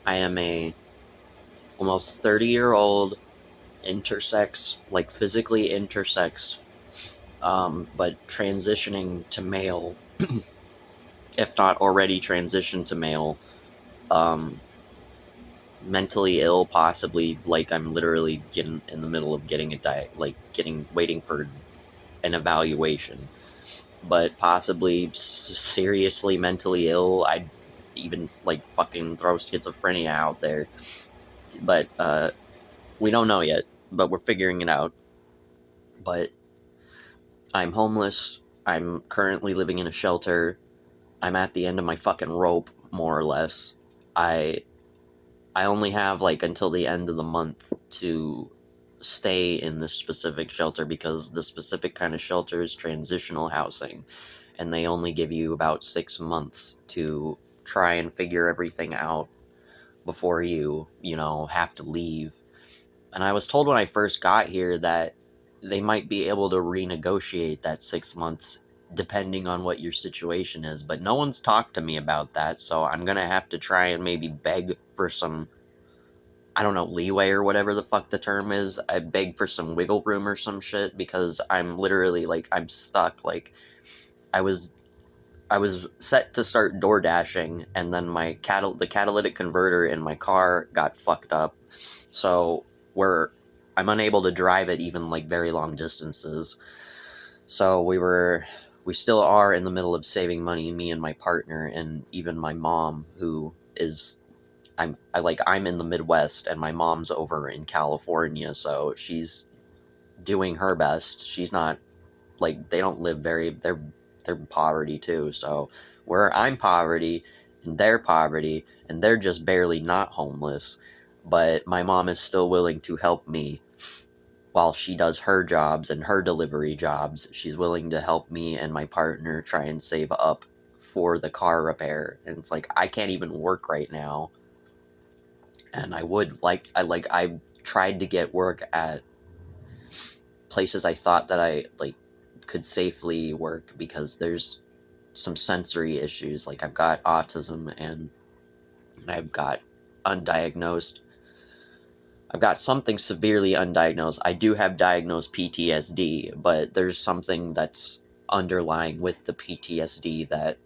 I am a almost 30-year-old intersex, like physically intersex, but transitioning to male, if not already transitioned to male, um, mentally ill, possibly. Like I'm literally getting in the middle of getting a waiting for an evaluation, but possibly seriously mentally ill. I'd even like fucking throw schizophrenia out there, but we don't know yet. But we're figuring it out. But I'm homeless. I'm currently living in a shelter. I'm at the end of my fucking rope, more or less. I I only have like until the end of the month to stay in this specific shelter because the specific kind of shelter is transitional housing, and they only give you about 6 months to try and figure everything out before you have to leave. And I was told when I first got here that they might be able to renegotiate that 6 months depending on what your situation is, but no one's talked to me about that, so I'm gonna have to try and maybe beg for some, I don't know, leeway or whatever the fuck the term is. I beg for some wiggle room or some shit because I'm literally like, I'm stuck. Like, I was I was set to start door dashing, and then the catalytic converter in my car got fucked up, so I'm unable to drive it even like very long distances. So we still are in the middle of saving money, me and my partner, and even my mom, who is I'm in the Midwest, and my mom's over in California, so she's doing her best. She's not like, they don't live very, they're in poverty too. So where I'm poverty and they're poverty, and they're just barely not homeless, but my mom is still willing to help me while she does her jobs and her delivery jobs. She's willing to help me and my partner try and save up for the car repair. And it's like, I can't even work right now, and I tried to get work at places I thought that I like could safely work, because there's some sensory issues. Like, I've got autism, and I've got undiagnosed I've got something severely undiagnosed. I do have diagnosed PTSD, but there's something that's underlying with the PTSD that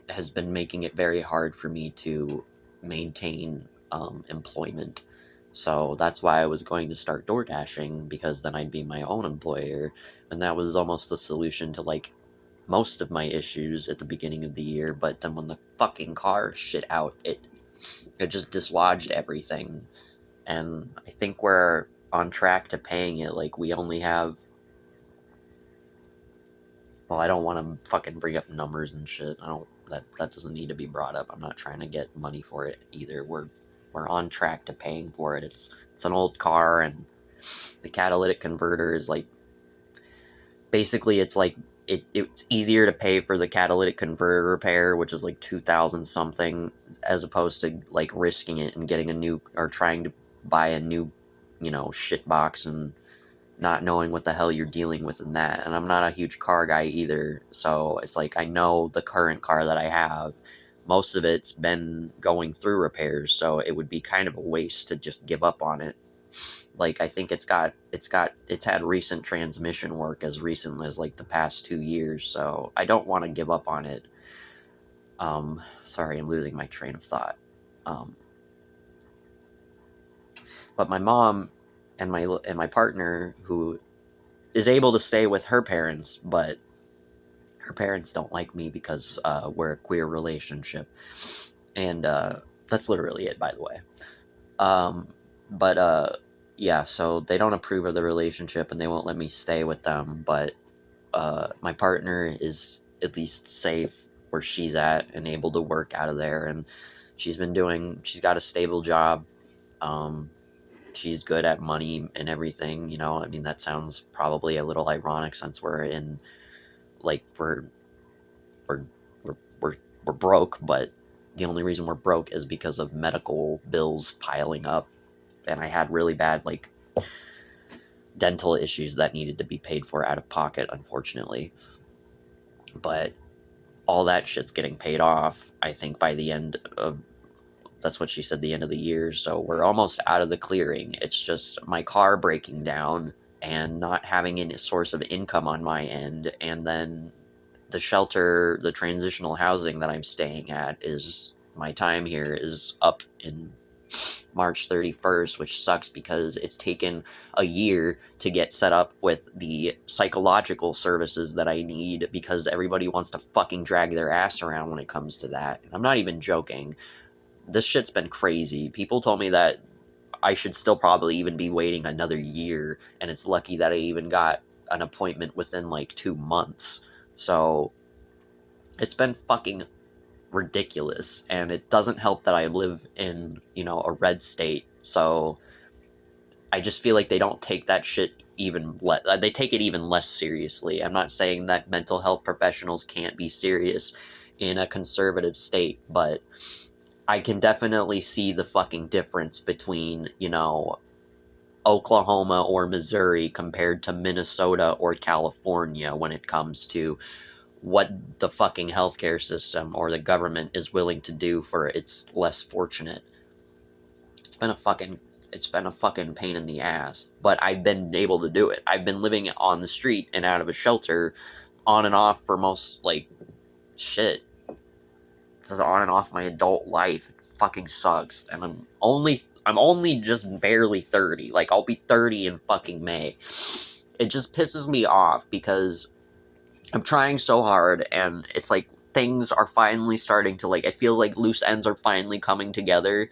has been making it very hard for me to maintain employment. So that's why I was going to start door dashing, because then I'd be my own employer, and that was almost the solution to like most of my issues at the beginning of the year. But then when the fucking car shit out, it just dislodged everything, and I think we're on track to paying it. Like, we only have, well, I don't want to fucking bring up numbers and shit. I don't, that doesn't need to be brought up. I'm not trying to get money for it either. We're on track to paying for it. It's an old car, and the catalytic converter is like, basically it's like, it's easier to pay for the catalytic converter repair, which is like 2,000 something, as opposed to like risking it and getting a new, or trying to buy a new, shit box, and not knowing what the hell you're dealing with in that. And I'm not a huge car guy either, so it's like, I know the current car that I have, most of it's been going through repairs, so it would be kind of a waste to just give up on it. Like, I think it's had recent transmission work as recently as like the past 2 years, so I don't want to give up on it. Sorry, I'm losing my train of thought. Um, but my mom and my partner, who is able to stay with her parents, but her parents don't like me because we're a queer relationship, and that's literally it, by the way. But yeah, so they don't approve of the relationship, and they won't let me stay with them. But my partner is at least safe where she's at and able to work out of there, and she's got a stable job. Um, she's good at money and everything. I mean, that sounds probably a little ironic since we're in, like, we're we're we're, we're broke, but the only reason we're broke is because of medical bills piling up, and I had really bad like dental issues that needed to be paid for out of pocket, unfortunately. But all that shit's getting paid off, I think, by the end of That's what she said, the end of the year. So we're almost out of the clearing. It's just my car breaking down and not having any source of income on my end. And then the shelter, the transitional housing that I'm staying at, is my time here is up in March 31st, which sucks because it's taken a year to get set up with the psychological services that I need, because everybody wants to fucking drag their ass around when it comes to that. I'm not even joking. This shit's been crazy. People told me that I should still probably even be waiting another year, and it's lucky that I even got an appointment within like 2 months. So it's been fucking ridiculous, and it doesn't help that I live in, a red state. So I just feel like they don't take that shit they take it even less seriously. I'm not saying that mental health professionals can't be serious in a conservative state, but I can definitely see the fucking difference between, Oklahoma or Missouri compared to Minnesota or California when it comes to what the fucking healthcare system or the government is willing to do for its less fortunate. It's been a fucking pain in the ass, but I've been able to do it. I've been living on the street and out of a shelter on and off for most, shit. This is on and off my adult life. It fucking sucks. And I'm only just barely 30. Like, I'll be 30 in fucking May. It just pisses me off because I'm trying so hard, and it's like things are finally starting to, it feels like loose ends are finally coming together,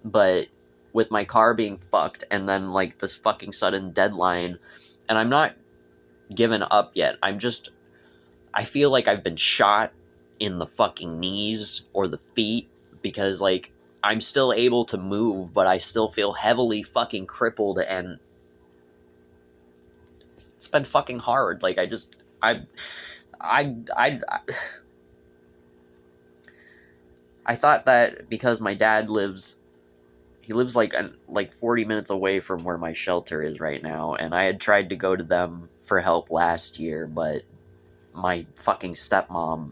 but with my car being fucked, and then, this fucking sudden deadline, and I'm not given up yet. I feel like I've been shot in the fucking knees or the feet, because, I'm still able to move, but I still feel heavily fucking crippled, and it's been fucking hard. I thought that because my dad lives 40 minutes away from where my shelter is right now, and I had tried to go to them for help last year, but my stepmom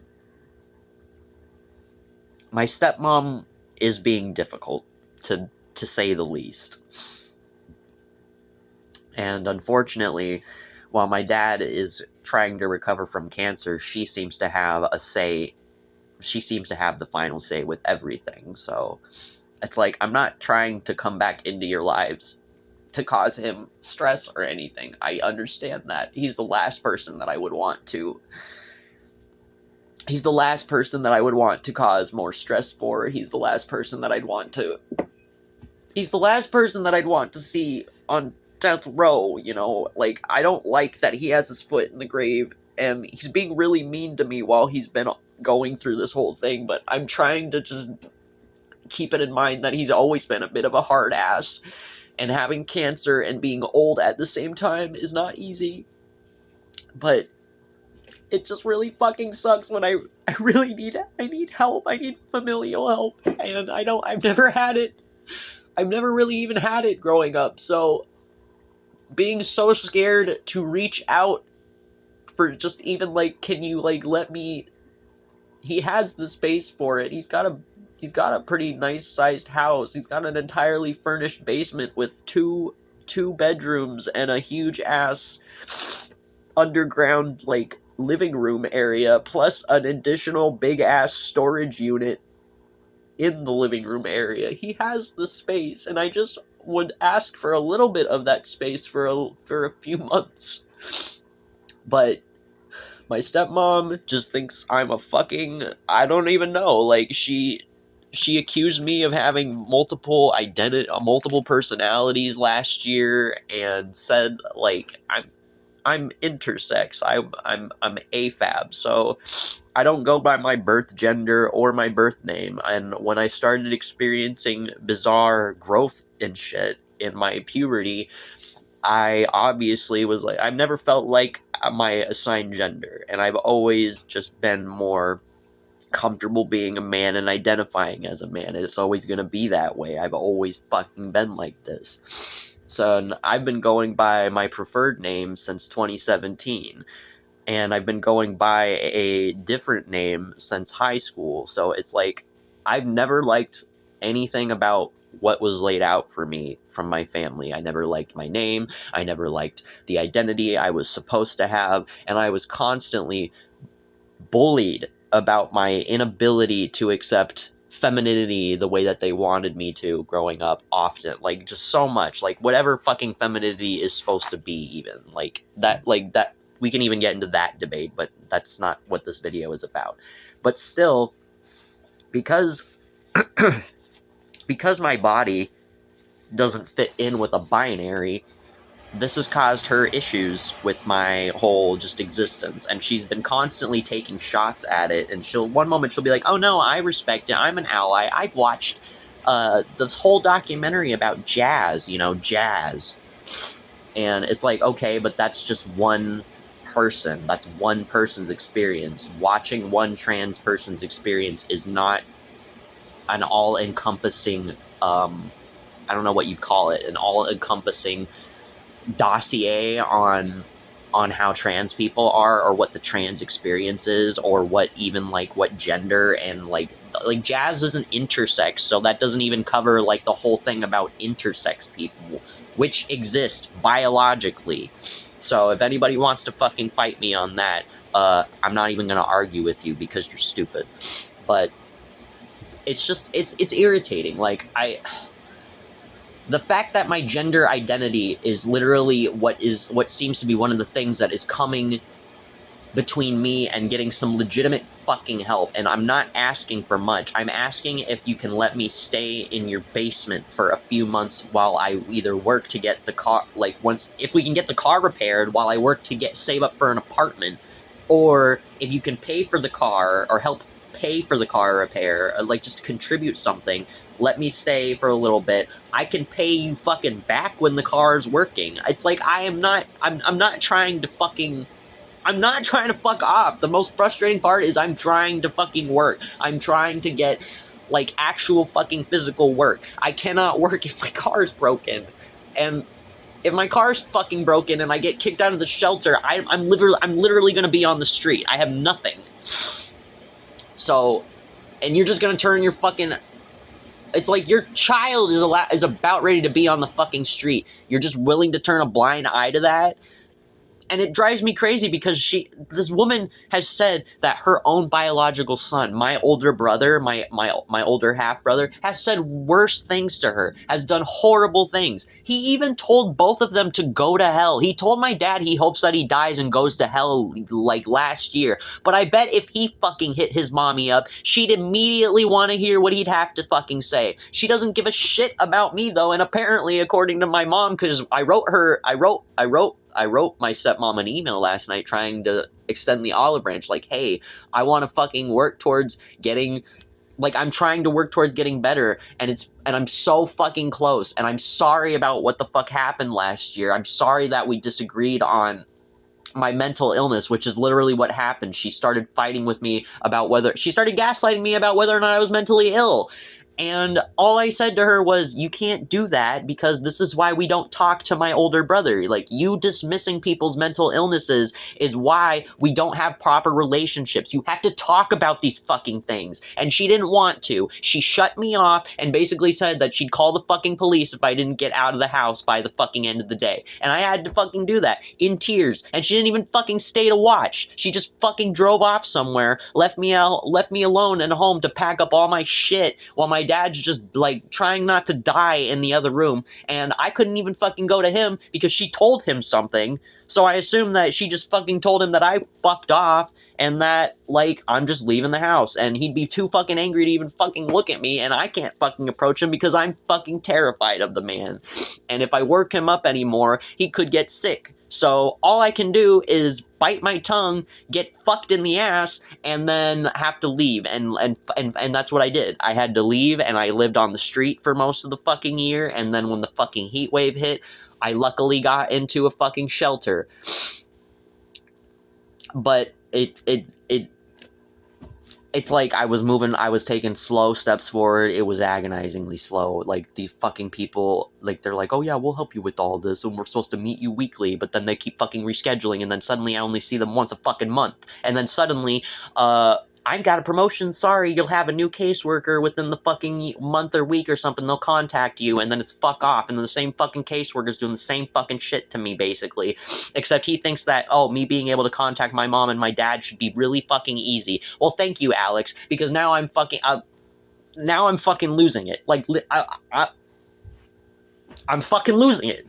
is being difficult, to say the least. And unfortunately, while my dad is trying to recover from cancer, she seems to have the final say with everything. So it's like, I'm not trying to come back into your lives to cause him stress or anything. I understand that. He's the last person that I would want to cause more stress for. He's the last person that I'd want to see on death row, I don't like that he has his foot in the grave, and he's being really mean to me while he's been going through this whole thing, but I'm trying to just keep it in mind that he's always been a bit of a hard ass, and having cancer and being old at the same time is not easy. But it just really fucking sucks when I really need help. I need familial help, and I've never had it. I've never really even had it growing up, so being so scared to reach out for just even, can you, let me... He has the space for it. He's got a pretty nice sized house. He's got an entirely furnished basement with two bedrooms and a huge ass underground, living room area, plus an additional big ass storage unit in the living room area. He has the space, and I just would ask for a little bit of that space for a few months. But my stepmom just thinks I'm a fucking... I don't even know. She accused me of having multiple personalities last year, and said, I'm intersex. I'm AFAB, so I don't go by my birth gender or my birth name. And when I started experiencing bizarre growth and shit in my puberty, I obviously was I've never felt like my assigned gender, and I've always just been more comfortable being a man and identifying as a man. It's always gonna be that way. I've always fucking been like this. So I've been going by my preferred name since 2017, and I've been going by a different name since high school. So it's I've never liked anything about what was laid out for me from my family. I never liked my name. I never liked the identity I was supposed to have. And I was constantly bullied about my inability to accept femininity the way that they wanted me to growing up often. Like, just so much. Like, whatever fucking femininity is supposed to be, even. Like, that, we can even get into that debate, but that's not what this video is about. But still, because because my body doesn't fit in with a binary, this has caused her issues with my whole just existence, and she's been constantly taking shots at it, and one moment she'll be like, oh no, I respect it, I'm an ally, I've watched this whole documentary about jazz, jazz, and it's like, okay, but that's just one person, that's one person's experience. Watching one trans person's experience is not an all-encompassing, I don't know what you'd call it, an all-encompassing dossier on how trans people are, or what the trans experience is, or what even what gender, and like jazz isn't intersex, so that doesn't even cover the whole thing about intersex people, which exist biologically. So if anybody wants to fucking fight me on that, I'm not even gonna argue with you because you're stupid. But it's just it's irritating. The fact that my gender identity is literally what seems to be one of the things that is coming between me and getting some legitimate fucking help, and I'm not asking for much. I'm asking if you can let me stay in your basement for a few months while I either work to get the car, if we can get the car repaired while I work to save up for an apartment, or if you can pay for the car or help pay for the car repair, just contribute something. Let me stay for a little bit. I can pay you fucking back when the car's working. It's I'm not trying to fucking... I'm not trying to fuck off. The most frustrating part is I'm trying to fucking work. I'm trying to get, actual fucking physical work. I cannot work if my car is broken. And if my car's fucking broken and I get kicked out of the shelter, I'm literally gonna be on the street. I have nothing. So, and you're just gonna turn your fucking... It's your child is about ready to be on the fucking street. You're just willing to turn a blind eye to that? And it drives me crazy because this woman has said that her own biological son, my older brother, my older half-brother, has said worse things to her, has done horrible things. He even told both of them to go to hell. He told my dad he hopes that he dies and goes to hell last year. But I bet if he fucking hit his mommy up, she'd immediately want to hear what he'd have to fucking say. She doesn't give a shit about me though, and apparently, according to my mom, because I wrote my stepmom an email last night trying to extend the olive branch, hey, I want to fucking work towards getting, I'm trying to work towards getting better, and I'm so fucking close, and I'm sorry about what the fuck happened last year. I'm sorry that we disagreed on my mental illness, which is literally what happened. She started fighting with me about she started gaslighting me about whether or not I was mentally ill. And all I said to her was, you can't do that because this is why we don't talk to my older brother. You dismissing people's mental illnesses is why we don't have proper relationships. You have to talk about these fucking things. And she didn't want to. She shut me off and basically said that she'd call the fucking police if I didn't get out of the house by the fucking end of the day. And I had to fucking do that in tears. And she didn't even fucking stay to watch. She just fucking drove off somewhere, left me alone at home to pack up all my shit while my dad's just trying not to die in the other room, and I couldn't even fucking go to him because she told him something. So I assume that she just fucking told him that I fucked off and that I'm just leaving the house, and he'd be too fucking angry to even fucking look at me, and I can't fucking approach him because I'm fucking terrified of the man. And if I work him up anymore, he could get sick. So all I can do is bite my tongue, get fucked in the ass, and then have to leave. And that's what I did. I had to leave, and I lived on the street for most of the fucking year. And then when the fucking heat wave hit, I luckily got into a fucking shelter. But it's I was taking slow steps forward. It was agonizingly slow. These fucking people, they're oh yeah, we'll help you with all this, and we're supposed to meet you weekly, but then they keep fucking rescheduling, and then suddenly I only see them once a fucking month. And then suddenly, I've got a promotion, sorry, you'll have a new caseworker within the fucking month or week or something, they'll contact you, and then it's fuck off, and then the same fucking caseworker's doing the same fucking shit to me, basically. Except he thinks that, oh, me being able to contact my mom and my dad should be really fucking easy. Well, thank you, Alex, because now I'm fucking losing it. Like, I'm fucking losing it.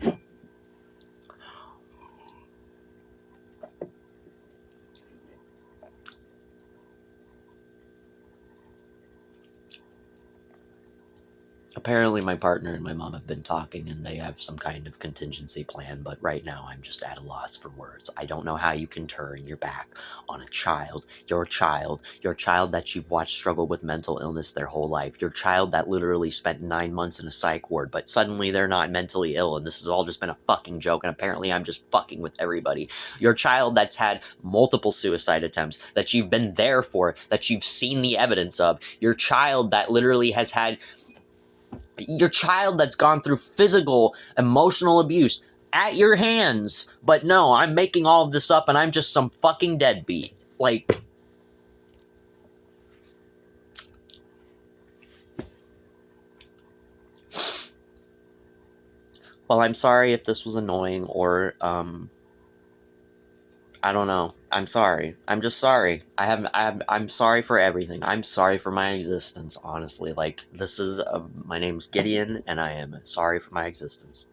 Apparently my partner and my mom have been talking and they have some kind of contingency plan, but right now I'm just at a loss for words. I don't know how you can turn your back on a child, your child that you've watched struggle with mental illness their whole life, your child that literally spent 9 months in a psych ward, but suddenly they're not mentally ill and this has all just been a fucking joke and apparently I'm just fucking with everybody. Your child that's had multiple suicide attempts, that you've been there for, that you've seen the evidence of, your child that literally has had your child that's gone through physical, emotional abuse at your hands. But no, I'm making all of this up and I'm just some fucking deadbeat. Like, well, I'm sorry if this was annoying or, I don't know. I'm sorry. I'm just sorry. I'm sorry for everything. I'm sorry for my existence, honestly. Like, this is, my name's Gideon, and I am sorry for my existence.